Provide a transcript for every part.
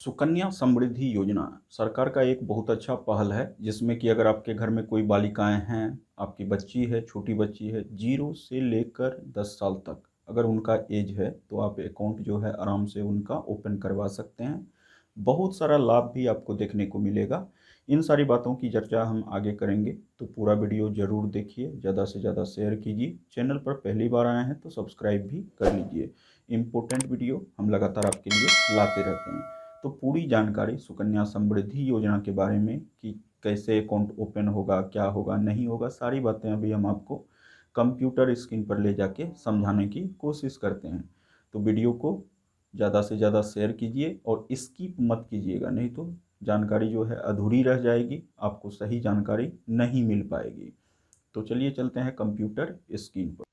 सुकन्या समृद्धि योजना सरकार का एक बहुत अच्छा पहल है, जिसमें कि अगर आपके घर में कोई बालिकाएं हैं, आपकी बच्ची है, छोटी बच्ची है, 0 से लेकर 10 साल तक अगर उनका एज है, तो आप अकाउंट जो है आराम से उनका ओपन करवा सकते हैं। बहुत सारा लाभ भी आपको देखने को मिलेगा। इन सारी बातों की चर्चा हम आगे करेंगे, तो पूरा वीडियो ज़रूर देखिए, ज़्यादा से ज़्यादा शेयर कीजिए। चैनल पर पहली बार आए हैं तो सब्सक्राइब भी कर लीजिए। इम्पोर्टेंट वीडियो हम लगातार आपके लिए लाते रहते हैं। तो पूरी जानकारी सुकन्या समृद्धि योजना के बारे में कि कैसे अकाउंट ओपन होगा, क्या होगा, नहीं होगा, सारी बातें अभी हम आपको कंप्यूटर स्क्रीन पर ले जाके समझाने की कोशिश करते हैं। तो वीडियो को ज़्यादा से ज़्यादा शेयर कीजिए और स्किप मत कीजिएगा, नहीं तो जानकारी जो है अधूरी रह जाएगी, आपको सही जानकारी नहीं मिल पाएगी। तो चलिए चलते हैं कंप्यूटर स्क्रीन पर।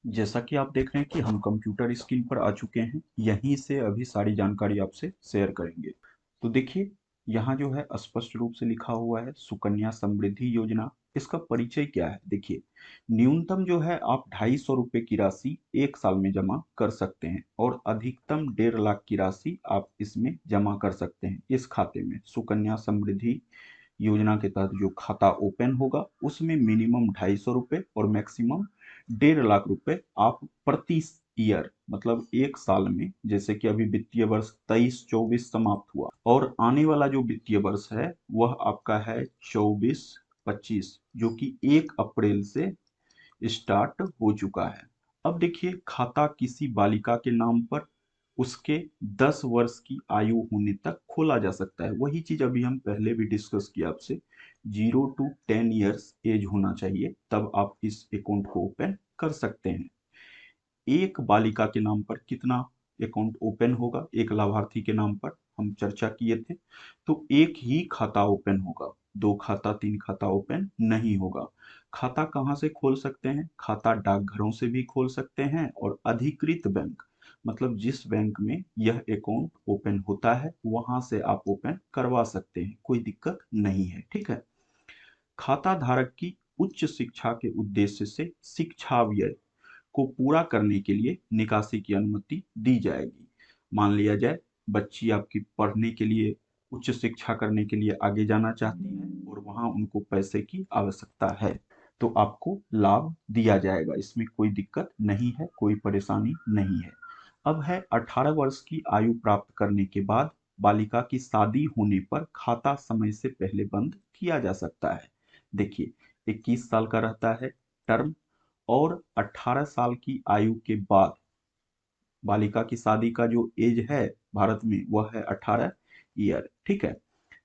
जैसा कि आप देख रहे हैं कि हम कंप्यूटर स्क्रीन पर आ चुके हैं, यहीं से अभी सारी जानकारी आपसे शेयर करेंगे। तो देखिए, यहाँ जो है स्पष्ट रूप से लिखा हुआ है सुकन्या समृद्धि योजना। इसका परिचय क्या है? देखिए, न्यूनतम जो है आप 250 रुपये की राशि 1 साल में जमा कर सकते हैं और अधिकतम 1.5 लाख की राशि आप इसमें जमा कर सकते हैं। इस खाते में सुकन्या समृद्धि योजना के तहत जो खाता ओपन होगा, उसमें मिनिमम 250 रुपये और मैक्सिमम 1.5 लाख रुपए आप प्रति ईयर, मतलब 1 साल में, जैसे कि अभी वित्तीय वर्ष 23-24 समाप्त हुआ और आने वाला जो वित्तीय वर्ष है वह आपका है 24-25, जो कि 1 अप्रैल से स्टार्ट हो चुका है। अब देखिए, खाता किसी बालिका के नाम पर उसके 10 वर्ष की आयु होने तक खोला जा सकता है। वही चीज अभी हम पहले भी डिस्कस किया आपसे, 0 to 10 ईयर्स एज होना चाहिए, तब आप इस अकाउंट को ओपन कर सकते हैं। एक बालिका के नाम पर कितना अकाउंट ओपन होगा, एक लाभार्थी के नाम पर हम चर्चा किए थे। तो एक ही खाता ओपन होगा, 2 खाता 3 खाता ओपन नहीं होगा। खाता कहाँ से खोल सकते हैं? खाता डाकघरों से भी खोल सकते हैं और अधिकृत बैंक, मतलब जिस बैंक में यह अकाउंट ओपन होता है वहां से आप ओपन करवा सकते हैं, कोई दिक्कत नहीं है। ठीक है। खाता धारक की उच्च शिक्षा के उद्देश्य से शिक्षा व्यय को पूरा करने के लिए निकासी की अनुमति दी जाएगी। मान लिया जाए बच्ची आपकी पढ़ने के लिए, उच्च शिक्षा करने के लिए आगे जाना चाहती है और वहां उनको पैसे की आवश्यकता है, तो आपको लाभ दिया जाएगा। इसमें कोई दिक्कत नहीं है, कोई परेशानी नहीं है। अब है 18 वर्ष की आयु प्राप्त करने के बाद बालिका की शादी होने पर खाता समय से पहले बंद किया जा सकता है। देखिए, 21 साल का रहता है टर्म, और 18 साल की आयु के बाद बालिका की शादी का जो एज है भारत में वह है 18 ईयर। ठीक है।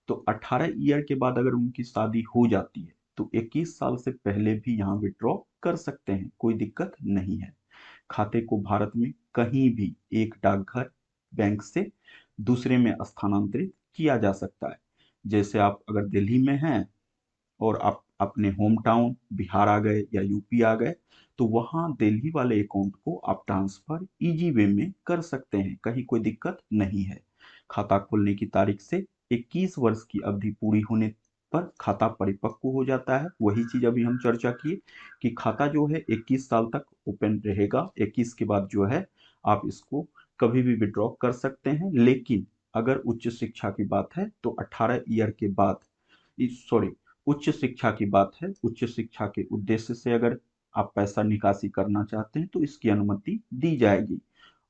तो 18 ईयर के बाद अगर उनकी शादी हो जाती है तो 21 साल से पहले भी यहाँ विड्रॉ कर सकते हैं, कोई दिक्कत नहीं है। खाते को भारत में कहीं भी एक डाकघर, बैंक से दूसरे में स्थानांतरित किया जा सकता है। जैसे आप अगर दिल्ली में हैं और आप अपने होम टाउन बिहार आ गए या यूपी आ गए, तो वहाँ दिल्ली वाले अकाउंट को आप ट्रांसफर इजी वे में कर सकते हैं, कहीं कोई दिक्कत नहीं है। खाता खोलने की तारीख से 21 वर्ष की अवधि पूरी होने पर खाता परिपक्व हो जाता है। वही चीज अभी हम चर्चा किए कि खाता जो है 21 साल तक ओपन रहेगा, 21 के बाद जो है आप इसको कभी भी विड्रॉ कर सकते हैं। लेकिन अगर उच्च शिक्षा की बात है तो 18 ईयर के बाद, सॉरी, उच्च शिक्षा की बात है, उच्च शिक्षा के उद्देश्य से अगर आप पैसा निकासी करना चाहते हैं तो इसकी अनुमति दी जाएगी।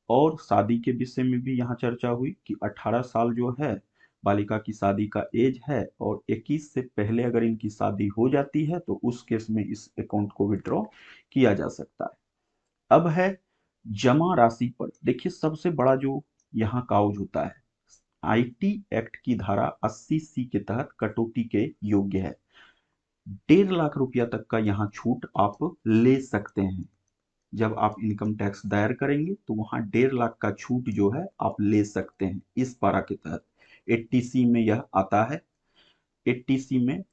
और शादी के विषय में भी यहाँ चर्चा हुई कि 18 साल जो है बालिका की शादी का एज है और 21 से पहले अगर इनकी शादी हो जाती है तो उस केस में इस अकाउंट को विड्रॉ किया जा सकता है। अब है जमा राशि पर। देखिए, सबसे बड़ा जो यहाँ काउज होता है, आईटी एक्ट की धारा 80C के तहत कटौती के योग्य है। 1.5 लाख रुपया तक का यहाँ छूट आप ले सकते हैं। जब आप इनकम टैक्स दायर करेंगे तो वहां 1.5 लाख का छूट जो है आप ले सकते हैं इस पारा के तहत। 80C में यह आता है, 80C में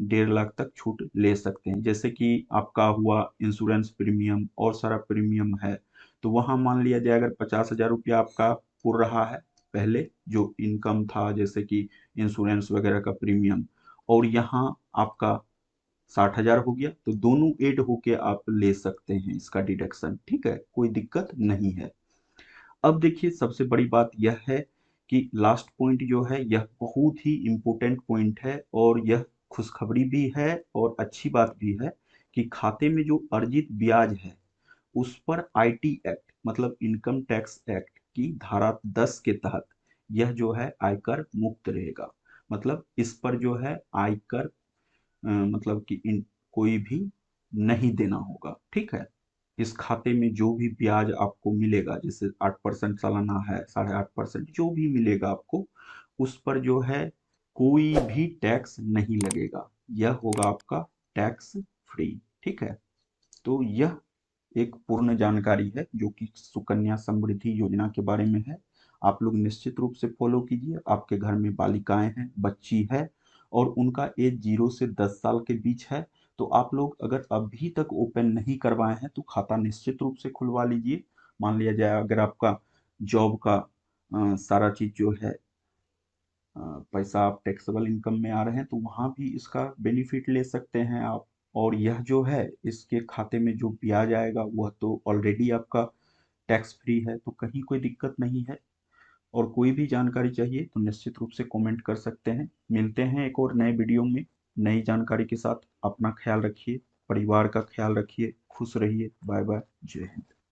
1.5 लाख तक छूट ले सकते हैं। जैसे कि आपका हुआ इंश्योरेंस प्रीमियम और सारा प्रीमियम है, तो वहां मान लिया जाए अगर 50,000 रुपया आपका पुर रहा है पहले जो इनकम था, जैसे कि इंश्योरेंस वगैरह का प्रीमियम, और यहाँ आपका 60,000 हो गया, तो दोनों ऐड होके आप ले सकते हैं इसका डिडक्शन। ठीक है, कोई दिक्कत नहीं है। अब देखिए, सबसे बड़ी बात यह है कि लास्ट पॉइंट जो है यह बहुत ही इम्पोर्टेंट पॉइंट है, और यह खुशखबरी भी है और अच्छी बात भी है कि खाते में जो अर्जित ब्याज है उस पर आईटी एक्ट मतलब इनकम टैक्स एक्ट की धारा 10 के तहत यह जो है आयकर मुक्त रहेगा। मतलब इस पर जो है आयकर मतलब कि कोई भी नहीं देना होगा। ठीक है, इस खाते में जो भी ब्याज आपको मिलेगा, जैसे 8% सालाना है, 8.5% जो भी मिलेगा आपको, उस पर जो है कोई भी टैक्स नहीं लगेगा। यह होगा आपका टैक्स फ्री। ठीक है, तो यह एक पूर्ण जानकारी है जो कि सुकन्या समृद्धि योजना के बारे में है। आप लोग निश्चित रूप से फॉलो कीजिए। आपके घर में बालिकाएं हैं, बच्ची है, और उनका एज 0 से 10 साल के बीच है, तो आप लोग अगर अभी तक ओपन नहीं करवाए हैं तो खाता निश्चित रूप से खुलवा लीजिए। मान लिया जाए अगर आपका जॉब का सारा चीज जो है पैसा आप टैक्सेबल इनकम में आ रहे हैं, तो वहाँ भी इसका बेनिफिट ले सकते हैं आप। और यह जो है इसके खाते में जो ब्याज आएगा वह तो ऑलरेडी आपका टैक्स फ्री है, तो कहीं कोई दिक्कत नहीं है। और कोई भी जानकारी चाहिए तो निश्चित रूप से कमेंट कर सकते हैं। मिलते हैं एक और नए वीडियो में नई जानकारी के साथ। अपना ख्याल रखिए, परिवार का ख्याल रखिए, खुश रहिए। बाय बाय, जय हिंद।